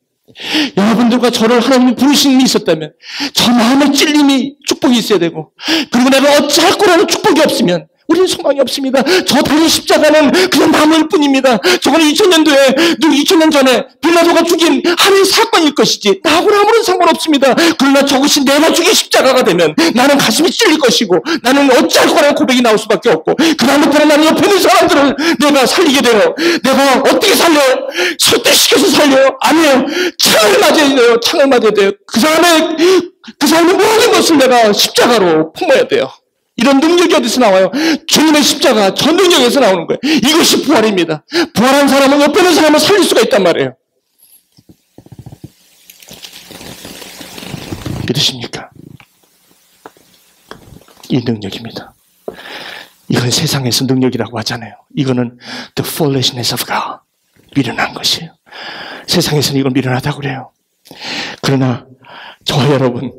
여러분들과 저를 하나님이 부르신 일이 있었다면, 저 마음의 찔림이 축복이 있어야 되고, 그리고 내가 어찌할 거라는 축복이 없으면 우리는 소망이 없습니다. 저 달린 십자가는 그냥 나무일 뿐입니다. 저거는 2000년 전에 빌라도가 죽인 하나의 사건일 것이지 나하고는 아무런 상관없습니다. 그러나 저것이 내가 죽인 십자가가 되면 나는 가슴이 찔릴 것이고, 나는 어찌할 거라는 고백이 나올 수밖에 없고, 그 다음부터는 나는 옆에 있는 사람들을 내가 살리게 돼요. 내가 어떻게 살려요? 설득시켜서 살려요? 아니에요. 창을 맞아야 돼요. 창을 맞아야 돼요. 그 사람의 모든 것을 내가 십자가로 품어야 돼요. 이런 능력이 어디서 나와요? 주님의 십자가, 저 능력에서 나오는 거예요. 이것이 부활입니다. 부활한 사람은 옆에 있는 사람을 살릴 수가 있단 말이에요. 믿으십니까? 이 능력입니다. 이건 세상에서 능력이라고 하잖아요. 이거는 the foolishness of God. 미련한 것이에요. 세상에서는 이걸 미련하다고 그래요. 그러나 저와 여러분,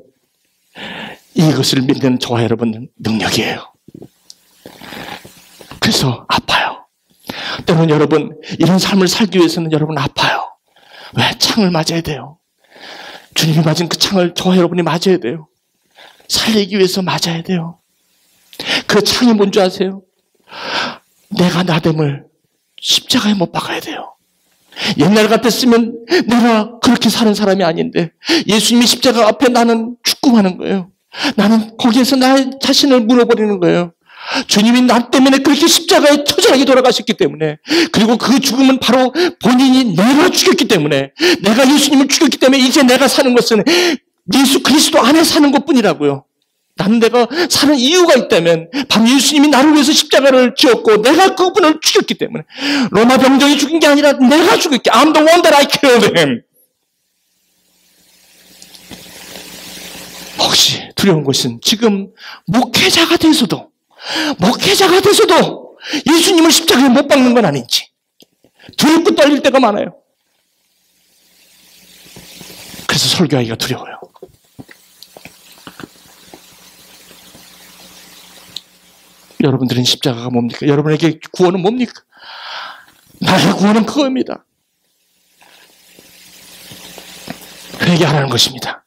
이것을 믿는 저와 여러분은 능력이에요. 그래서 아파요. 때로는 여러분, 이런 삶을 살기 위해서는 여러분 아파요. 왜? 창을 맞아야 돼요. 주님이 맞은 그 창을 저와 여러분이 맞아야 돼요. 살리기 위해서 맞아야 돼요. 그 창이 뭔지 아세요? 내가 나됨을 십자가에 못 박아야 돼요. 옛날 같았으면 내가 그렇게 사는 사람이 아닌데 예수님이 십자가 앞에 나는 죽고마는 거예요. 나는 거기에서 나의 자신을 물어버리는 거예요. 주님이 나 때문에 그렇게 십자가에 처절하게 돌아가셨기 때문에, 그리고 그 죽음은 바로 본인이 내가 죽였기 때문에, 내가 예수님을 죽였기 때문에 이제 내가 사는 것은 예수 그리스도 안에 사는 것뿐이라고요. 나는 내가 사는 이유가 있다면 바로 예수님이 나를 위해서 십자가를 지었고 내가 그분을 죽였기 때문에, 로마 병정이 죽인 게 아니라 내가 죽였기. I'm the one that I killed him. 혹시 두려운 것은 지금 목회자가 돼서도 예수님을 십자가에 못 박는 건 아닌지 두렵고 떨릴 때가 많아요. 그래서 설교하기가 두려워요. 여러분들은 십자가가 뭡니까? 여러분에게 구원은 뭡니까? 나의 구원은 그겁니다. 회개하라는 것입니다.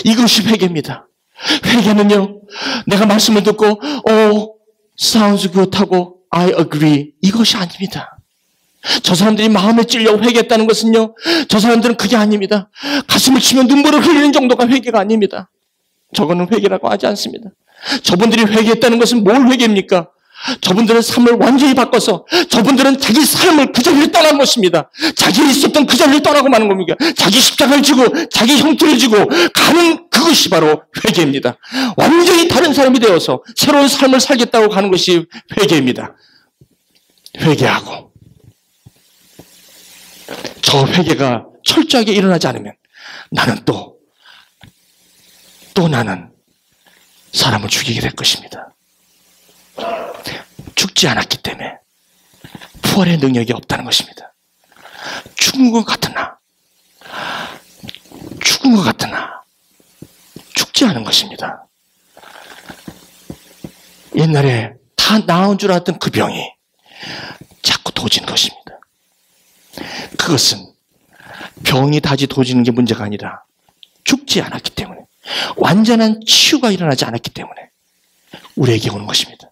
이것이 회개입니다. 회개는요, 내가 말씀을 듣고 sounds good 하고 I agree, 이것이 아닙니다. 저 사람들이 마음에 찔려 회개했다는 것은요, 저 사람들은 그게 아닙니다. 가슴을 치며 눈물을 흘리는 정도가 회개가 아닙니다. 저거는 회개라고 하지 않습니다. 저분들이 회개했다는 것은 뭘 회개입니까? 저분들은 삶을 완전히 바꿔서, 저분들은 자기 삶을 그 자리를 떠난 것입니다. 자기 있었던 그 자리를 떠나고 마는 겁니다. 자기 십자가를 지고 자기 형태를 지고 가는 그것이 바로 회개입니다. 완전히 다른 사람이 되어서 새로운 삶을 살겠다고 가는 것이 회개입니다. 회개하고 저 회개가 철저하게 일어나지 않으면 나는 또 나는 사람을 죽이게 될 것입니다. 죽지 않았기 때문에 부활의 능력이 없다는 것입니다. 죽은 것 같으나 죽지 않은 것입니다. 옛날에 다 나은 줄 알았던 그 병이 자꾸 도지는 것입니다. 그것은 병이 다시 도지는 게 문제가 아니라 죽지 않았기 때문에, 완전한 치유가 일어나지 않았기 때문에 우리에게 오는 것입니다.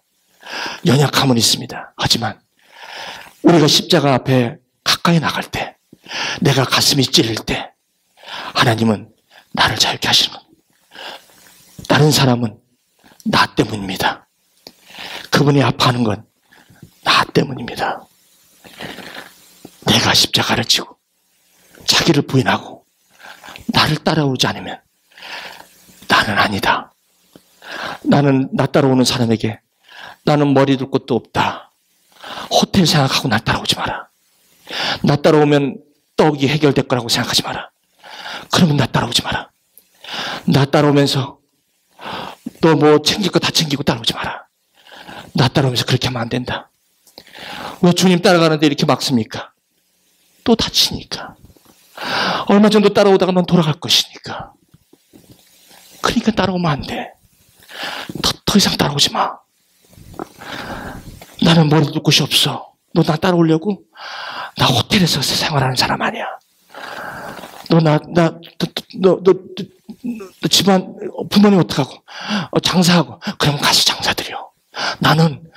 연약함은 있습니다. 하지만 우리가 십자가 앞에 가까이 나갈 때, 내가 가슴이 찔릴 때 하나님은 나를 자유케 하시는 겁니다. 다른 사람은 나 때문입니다. 그분이 아파하는 건 나 때문입니다. 내가 십자가를 지고 자기를 부인하고 나를 따라오지 않으면 나는 아니다. 나는 나 따라오는 사람에게 나는 머리 둘 곳도 없다. 호텔 생각하고 나 따라오지 마라. 나 따라오면 떡이 해결될 거라고 생각하지 마라. 그러면 나 따라오지 마라. 나 따라오면서 너 뭐 챙길 거 다 챙기고 따라오지 마라. 나 따라오면서 그렇게 하면 안 된다. 왜 주님 따라가는데 이렇게 막습니까? 또 다치니까. 얼마 정도 따라오다가 넌 돌아갈 것이니까. 그러니까 따라오면 안 돼. 더 이상 따라오지 마. 나는 머리 둘 곳이 없어. 너 나 따라오려고? 나 호텔에서 생활하는 사람 아니야. 너 집안 부모님 어떡하고? 장사하고. 그럼 가서 장사드려. 나는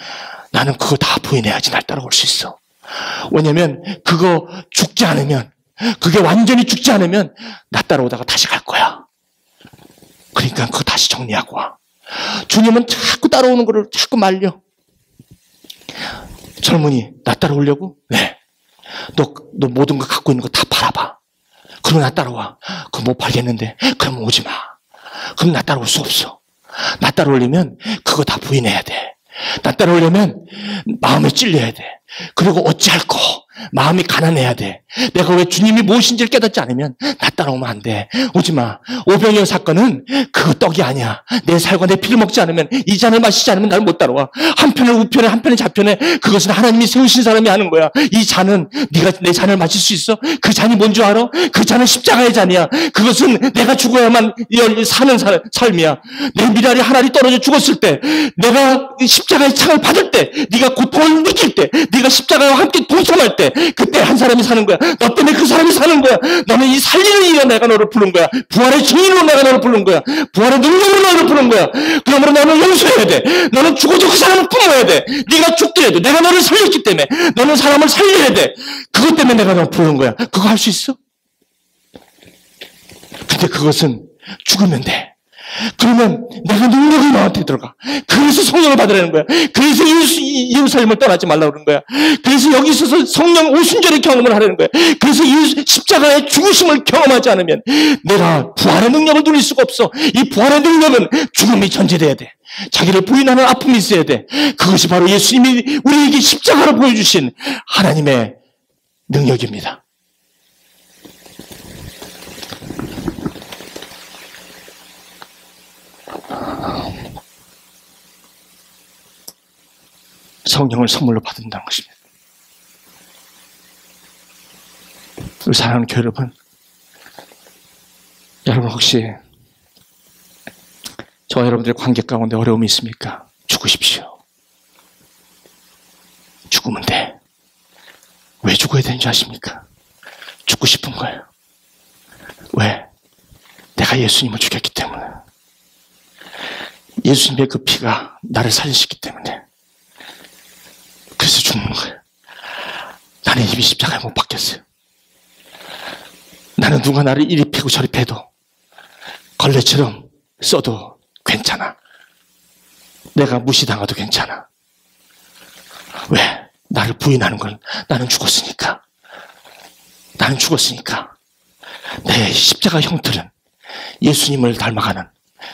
그거 다 부인해야지 날 따라올 수 있어. 왜냐면 그거 죽지 않으면, 그게 완전히 죽지 않으면 나 따라오다가 다시 갈 거야. 그러니까 그거 다시 정리하고 와. 주님은 자꾸 따라오는 거를 자꾸 말려. 젊은이, 나 따라오려고? 네. 너 모든 거 갖고 있는 거 다 팔아봐. 그럼 나 따라와. 그거 못 팔겠는데? 그럼 오지 마. 그럼 나 따라올 수 없어. 나 따라오려면 그거 다 부인해야 돼. 나 따라오려면 마음에 찔려야 돼. 그리고 어찌할 거? 마음이 가난해야 돼. 내가 왜 주님이 무엇인지를 깨닫지 않으면 나 따라오면 안 돼. 오지 마. 오병이어 사건은 그거 떡이 아니야. 내 살과 내 피를 먹지 않으면, 이 잔을 마시지 않으면 나를 못 따라와. 한편에 우편에 한편에 좌편에, 그것은 하나님이 세우신 사람이 하는 거야. 이 잔은 네가 내 잔을 마실 수 있어? 그 잔이 뭔 줄 알아? 그 잔은 십자가의 잔이야. 그것은 내가 죽어야만 사는 삶이야. 내 미랄이 하나리 떨어져 죽었을 때, 내가 십자가의 창을 받을 때, 네가 고통을 느낄 때, 네가 십자가와 함께 동참할 때, 때 그때 한 사람이 사는 거야. 너 때문에 그 사람이 사는 거야. 너는 이 살리는 일에 내가 너를 부른 거야. 부활의 증인으로 내가 너를 부른 거야. 부활의 능력으로 너를 부른 거야. 그러므로 너는 용서해야 돼. 너는 죽어도 그 사람을 품어야 돼. 네가 죽더라도 내가 너를 살렸기 때문에 너는 사람을 살려야 돼. 그것 때문에 내가 너를 부른 거야. 그거 할 수 있어? 근데 그것은 죽으면 돼. 그러면 내가 능력이 너한테 들어가. 그래서 성령을 받으라는 거야. 그래서 예루살렘을 떠나지 말라고 그러는 거야. 그래서 여기 있어서 성령 오순절의 경험을 하라는 거야. 그래서 이 십자가의 죽으심을 경험하지 않으면 내가 부활의 능력을 누릴 수가 없어. 이 부활의 능력은 죽음이 전제돼야 돼. 자기를 부인하는 아픔이 있어야 돼. 그것이 바로 예수님이 우리에게 십자가로 보여주신 하나님의 능력입니다. 성령을 선물로 받는다는 것입니다. 우리 사랑하는 교회 여러분 혹시 저와 여러분들의 관계 가운데 어려움이 있습니까? 죽으십시오. 죽으면 돼. 왜 죽어야 되는지 아십니까? 죽고 싶은 거예요. 왜? 내가 예수님을 죽였기 때문에. 예수님의 그 피가 나를 살리셨기 때문에. 그래서 죽는 거예요. 나는 이미 십자가에 못 박혔어요. 나는 누가 나를 이리 패고 저리 패도 걸레처럼 써도 괜찮아. 내가 무시당해도 괜찮아. 왜? 나를 부인하는 건 나는 죽었으니까. 나는 죽었으니까. 내 십자가 형틀은 예수님을 닮아가는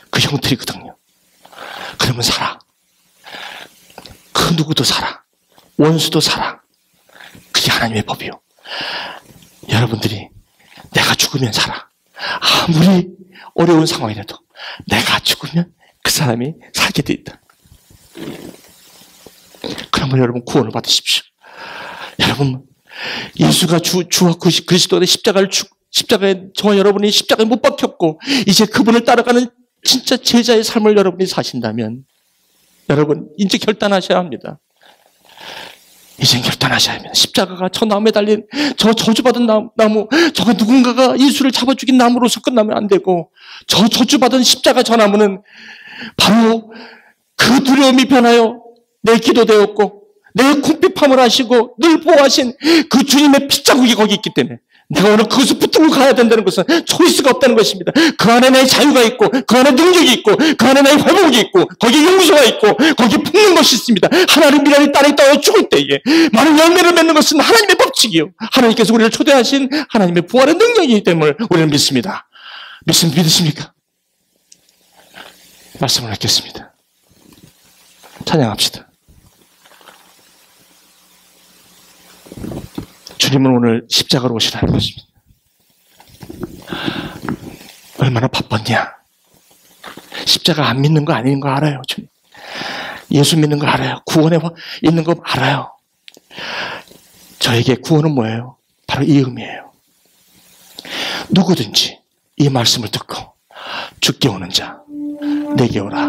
그 형틀이거든요. 그러면 살아. 그 누구도 살아. 원수도 살아. 그게 하나님의 법이요. 여러분들이 내가 죽으면 살아. 아무리 어려운 상황이라도 내가 죽으면 그 사람이 살게 돼 있다. 그러면 여러분 구원을 받으십시오. 여러분 예수가 주와 그리스도의 십자가에 저와 여러분이 십자가에 못 박혔고 이제 그분을 따라가는 진짜 제자의 삶을 여러분이 사신다면 여러분 이제 결단하셔야 합니다. 이젠 결단하셔야 합니다. 십자가가 저 나무에 달린 저 저주받은 나무, 저거 누군가가 예수를 잡아 죽인 나무로서 끝나면 안 되고 저 저주받은 십자가 저 나무는 바로 그 두려움이 변하여 내 기도 되었고 내 궁핍함을 하시고 늘 보호하신 그 주님의 핏자국이 거기 있기 때문에 내가 오늘 그것을 붙들고 가야 된다는 것은 초이스가 없다는 것입니다. 그 안에 나의 자유가 있고 그 안에 능력이 있고 그 안에 나의 회복이 있고 거기에 용서가 있고 거기에 품는 것이 있습니다. 하나님 미련이 땅에 떠 죽을 때에 많은 열매를 맺는 것은 하나님의 법칙이요. 하나님께서 우리를 초대하신 하나님의 부활의 능력이기 때문에 우리는 믿습니다. 믿으십니까? 말씀을 읽겠습니다. 찬양합시다. 주님은 오늘 십자가로 오시라는 것입니다. 얼마나 바빴냐. 십자가 안 믿는 거 아닌 거 알아요. 주님. 예수 믿는 거 알아요. 구원에 있는 거 알아요. 저에게 구원은 뭐예요? 바로 이 의미예요. 누구든지 이 말씀을 듣고 죽게 오는 자 내게 오라.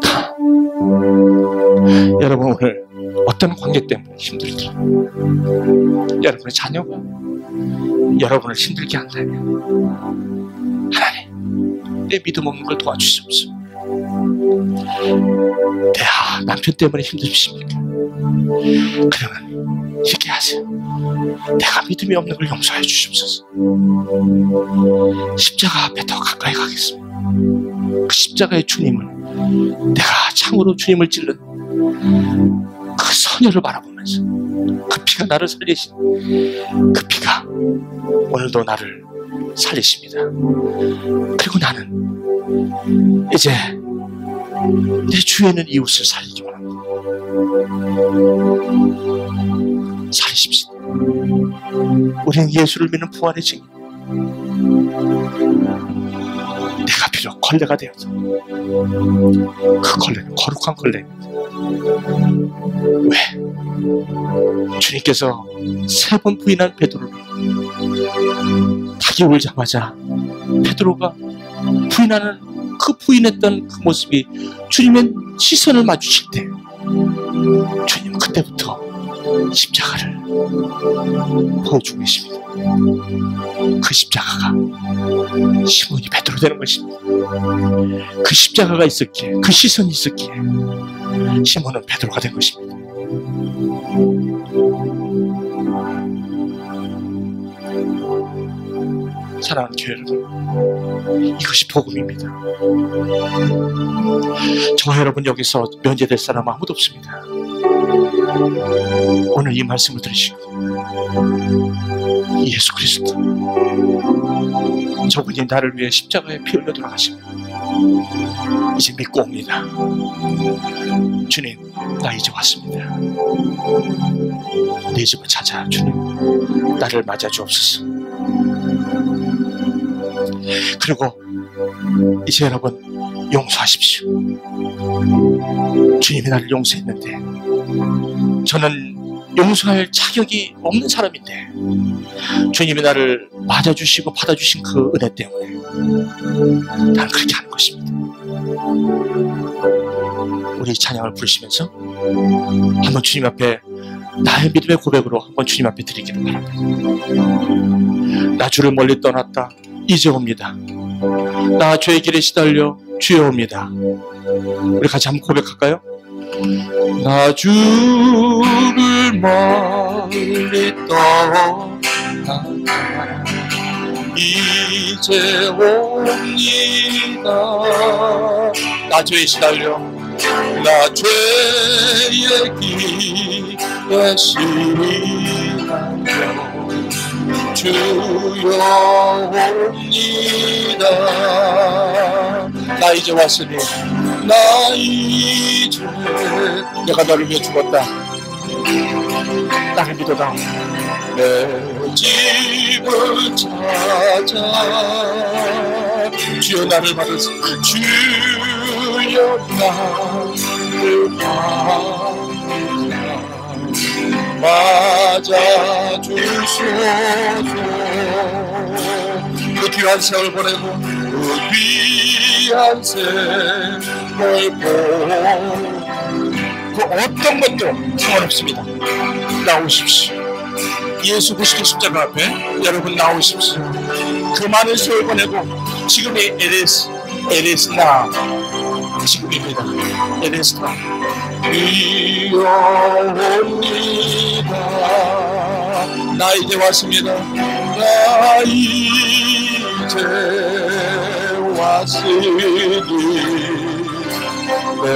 가. 여러분 오늘 어떤 관계 때문에 힘들죠? 여러분의 자녀가 여러분을 힘들게 한다면 하나님 내 믿음 없는 걸 도와주시옵소서. 내 남편 때문에 힘드십니까? 그러면 이렇게 하세요. 내가 믿음이 없는 걸 용서해 주시옵소서. 십자가 앞에 더 가까이 가겠습니다. 그 십자가의 주님을 내가 창으로 주님을 찔른 그 선혈을 바라보면서 그 피가 나를 살리신 그 피가 오늘도 나를 살리십니다. 그리고 나는 이제 내 주위에 있는 이웃을 살리기만 합니다. 살리십시오. 우리는 예수를 믿는 부활의 증인. 내가 비록 걸레가 되어도 그 걸레는 거룩한 걸레입니다. 왜? 주님께서 3번 부인한 베드로를 닭이 울자마자 베드로가 부인하는 그 부인했던 그 모습이 주님의 시선을 마주칠 때 주님은 그때부터 십자가를 보여주고 계십니다. 그 십자가가 시몬이 베드로 되는 것입니다. 그 십자가가 있었기에, 그 시선이 있었기에 시몬은 베드로가 된 것입니다. 사랑하는 교회 여러분, 이것이 복음입니다. 저와 여러분 여기서 면제될 사람 아무도 없습니다. 오늘 이 말씀을 들으시고 예수 그리스도, 저분이 나를 위해 십자가에 피 흘려 돌아가시고 이제 믿고 옵니다. 주님, 나 이제 왔습니다. 내 집을 찾아 주님 나를 맞아 주옵소서. 그리고 이제 여러분 용서하십시오. 주님이 나를 용서했는데 저는 용서할 자격이 없는 사람인데 주님이 나를 맞아주시고 받아주신 그 은혜 때문에 나는 그렇게 하는 것입니다. 우리 찬양을 부르시면서 한번 주님 앞에 나의 믿음의 고백으로 한번 주님 앞에 드리기를 바랍니다. 나 주를 멀리 떠났다 이제 옵니다. 나 죄의 길에 시달려 주여 옵니다. 우리 같이 한번 고백할까요? 나 주를 멀리 떠났다 이제 옵니다. 나 죄에 시달려 나 죄의 길에 시달려 주여 옵니다. 나 이제 왔으니 나 이제 내가 너를 위해 죽었다. 나를 믿어라. 내 집을 찾아 주여 나를 받으소. 주여 나를 받으소. 맞아 주소서. 그 귀한 세월 보내고 그 귀한 세월 보내고 그 어떤 것도 상관없습니다. 나오십시오. 예수 그리스도 십자가 앞에 여러분 나오십시오. 그 많은 세월 보내고 지금이 it is now. 지금입니다. it is now. 위험합니다. 나 이제 왔습니다. 나 이제 왔으니 내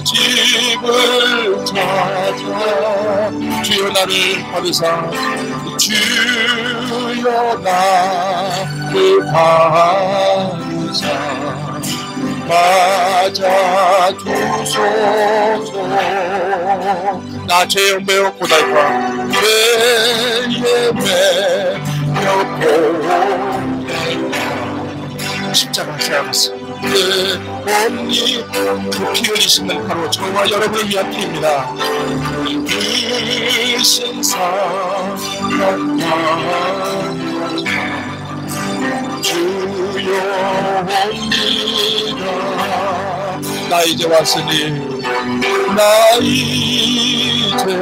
집을 찾아 주여 나를 받으사 주여 나를 받으사 맞아 주소서. 나 죄의 매우 고달파 죄의 매우 고달파 십자가 생각했어. 내 몸이 그 피 흘리시는 바로 저와 여러분을 위한 피입니다. 그 신상 주여 옵니다. 나 이제 왔으니 나 이제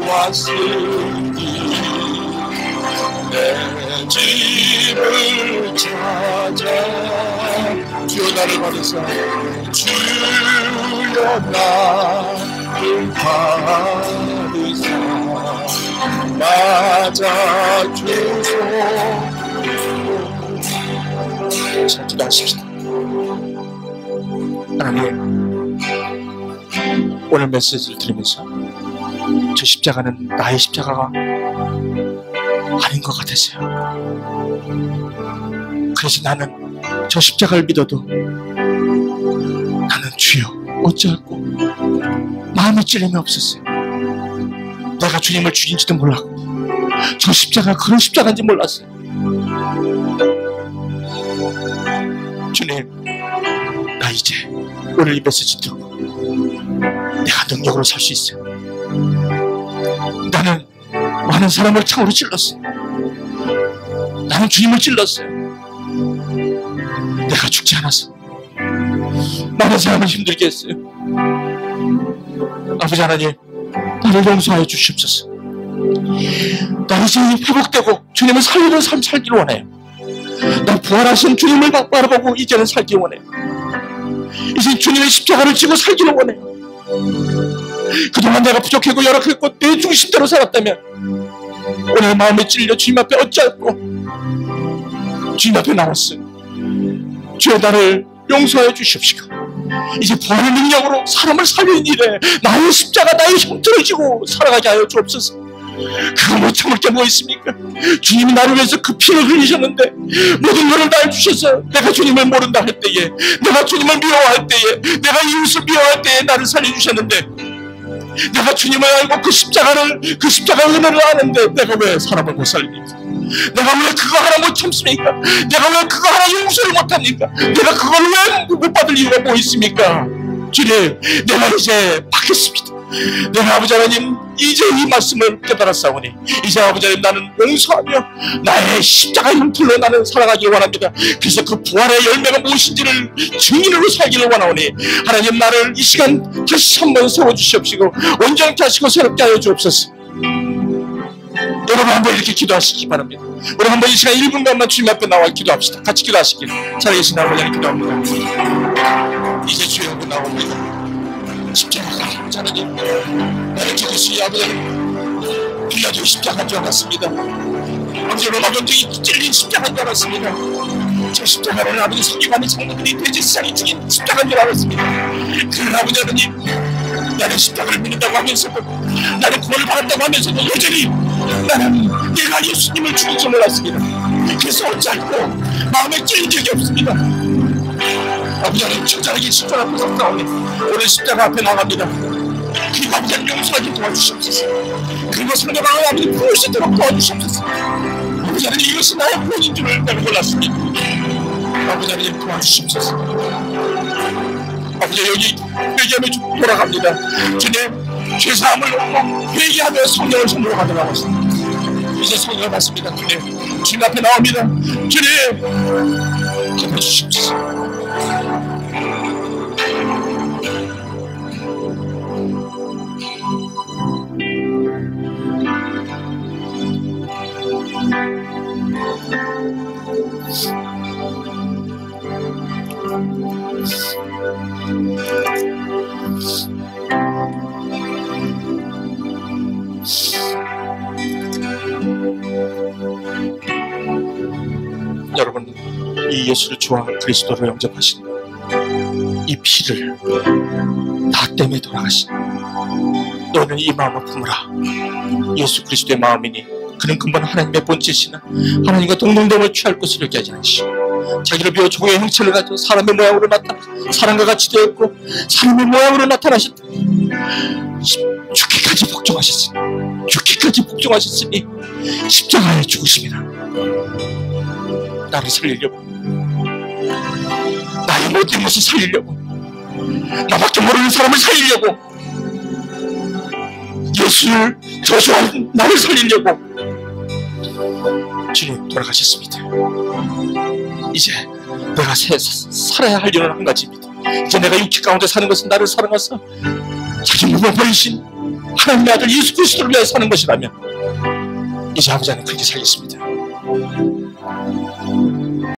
왔으니 내 집을 찾아 주여 나를 받으사 주여 나를 받으사 맞아 주소. 자, 기도하십시다. 하나님, 오늘 메시지를 들으면서 저 십자가는 나의 십자가가 아닌 것 같았어요. 그래서 나는 저 십자가를 믿어도 나는 주여 어찌할꼬 마음의 찔림이 없었어요. 내가 주님을 죽인지도 몰랐고 저 십자가가 그런 십자가인지 몰랐어요. 주님, 나 이제 오늘 이 메시지 듣고 내가 능력으로 살 수 있어요. 나는 많은 사람을 창으로 찔렀어요. 나는 주님을 찔렀어요. 내가 죽지 않아서 많은 사람을 힘들게 했어요. 아버지 하나님, 나를 용서하여 주시옵소서. 나 이제 회복되고 주님을 살리는 삶 살기를 원해요. 나 부활하신 주님을 바라보고 이제는 살기를 원해요. 이제 주님의 십자가를 지고 살기를 원해요. 그동안 내가 부족하고 열악했고 내 중심대로 살았다면 오늘 마음에 찔려 주님 앞에 어찌할꼬 주님 앞에 나왔어요. 주여 나를 용서하여 주십시오. 이제 부활의 능력으로 사람을 살리는 일에 나의 십자가 나의 형태를 지고 살아가게 하여 주옵소서. 그거 못 참을 게 뭐 있습니까? 주님이 나를 위해서 그 피를 흘리셨는데 모든 것을 날 주셔서 내가 주님을 모른다 할 때에, 내가 주님을 미워할 때에, 내가 이웃을 미워할 때에 나를 살려주셨는데, 내가 주님을 알고 그 십자가 은혜를 아는데 내가 왜 사람을 못 살립니까? 내가 왜 그거 하나 못 참습니까? 내가 왜 그거 하나 용서를 못합니까? 내가 그걸 왜 못 받을 이유가 뭐 있습니까? 주님, 내가 이제 받겠습니다. 내가 아버지 하나님 이제 이 말씀을 깨달았사오니 이제 아버지 하나님 나는 용서하며 나의 십자가 형틀로 나는 살아가기 원합니다. 그래서 그 부활의 열매가 무엇인지를 증인으로 살기를 원하오니 하나님 나를 이 시간 다시 한번 세워주시옵시고 온전케 하시고 새롭게 하여 주옵소서. 여러분 한번 이렇게 기도하시기 바랍니다. 우리 한번 이 시간 1분간만 주님 앞에 나와 기도합시다. 같이 기도하시길. 살아계신 아버지 하나님 기도합니다. 이제 주여 한번 나옵니다. 십자가가 하나님 나를 저것이 아버지 빌라도 십자가인 줄 알았습니다. 아버지 로마병정이 찔린 십자가인 줄 알았습니다. 저 십자가를 아버지 서기관의 장로들이 대제사장이 죽인 십자가인 줄 알았습니다. 그러나 아버지 하나님 나는 십자가를 믿는다고 하면서도 나는 구원을 받았다고 하면서도 여전히 나는 내가 예수님을 죽인 줄 몰랐습니다. 그래서 어찌할꼬 마음에 찔린 적이 없습니다. 아버지 하나님 천장에게 십자가 앞에 섰사오니 오늘 십자가 앞에 나갑니다. 그리고 아버지 하나님 용서하게 도와주시옵소서. 그리고 상대방을 아버지 부을 수 있도록 도와주시옵소서. 아버지 하나님 이것이 나의 구원인 줄을 내가 몰랐습니다. 아버지 하나님 도와주시옵소서. 아버지 여기 회개하며 돌아갑니다. 주님 죄사함을 얻고 회개하며 성령을 선물로 가져가고 있습니다. 이제 성령을 받습니다. 주님 앞에 나옵니다. 주님 도와주시옵소서. 여러분 이 예수를 주와 그리스도로 영접하신 이 피를 나 때문에 돌아가신 너는 이 마음을 품으라. 예수 그리스도의 마음이니 그는 근본 하나님의 본체시나 하나님과 동등됨을 취할 것을 여기 하지 않으시오. 자기를 비워 종의 형체를 가지고 사람의 모양으로 나타나 사람과 같이 되었고 사람의 모양으로 나타나셨다. 죽기까지 복종하셨으니 십자가에 죽으십니다. 나를 살리려고, 나의 못된 것을 살리려고, 나밖에 모르는 사람을 살리려고, 예수를 저주한 나를 살리려고 주님 돌아가셨습니다. 이제 내가 살아야 할 일은 한 가지입니다. 이제 내가 육체 가운데 사는 것은 나를 사랑하사 자기 몸을 버리신 하나님의 아들 예수 그리스도를 위하여 사는 것이라면 이제 아버지 하나님 그렇게 살겠습니다.